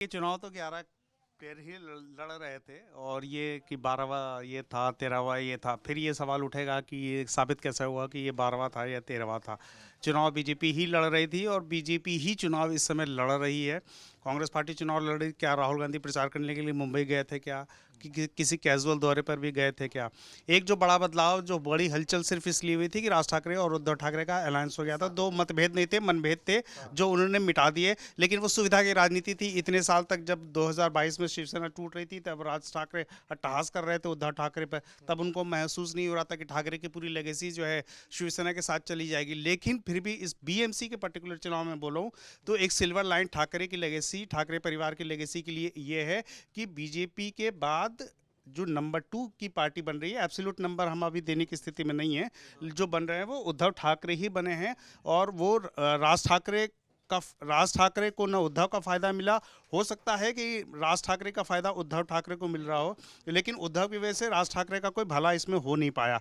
ये चुनाव तो 11 पैर ही लड़ रहे थे और ये कि 12वां ये था, 13वां ये था। फिर ये सवाल उठेगा कि ये साबित कैसे हुआ कि ये 12वां था या 13वां था। चुनाव बीजेपी ही लड़ रही थी और बीजेपी ही चुनाव इस समय लड़ रही है। कांग्रेस पार्टी चुनाव लड़ रही, क्या राहुल गांधी प्रचार करने के लिए मुंबई गए थे क्या? किसी कैजुअल दौरे पर भी गए थे क्या? एक जो बड़ा बदलाव, जो बड़ी हलचल सिर्फ इसलिए हुई थी कि राज ठाकरे और उद्धव ठाकरे का अलायंस हो गया था। दो मतभेद नहीं थे, मनभेद थे, जो उन्होंने मिटा दिए। लेकिन वो सुविधा की राजनीति थी। इतने साल तक जब 2022 में शिवसेना टूट रही थी, तब राज ठाकरे अट्टहास कर रहे थे उद्धव ठाकरे पर। तब उनको महसूस नहीं हो रहा था कि ठाकरे की पूरी लेगेसी जो है शिवसेना के साथ चली जाएगी। लेकिन फिर भी इस बीएमसी के पर्टिकुलर चुनाव में बोलूं तो एक सिल्वर लाइन ठाकरे की लेगेसी, ठाकरे परिवार की लेगेसी के लिए ये है कि बीजेपी के बाद जो नंबर 2 की पार्टी बन रही है, एब्सोल्यूट नंबर हम अभी देने की स्थिति में नहीं है, जो बन रहे हैं वो उद्धव ठाकरे ही बने हैं। और वो राज ठाकरे को ना उद्धव का फायदा मिला। हो सकता है कि राज ठाकरे का फायदा उद्धव ठाकरे को मिल रहा हो, लेकिन उद्धव की वजह से राज ठाकरे का कोई भला इसमें हो नहीं पाया।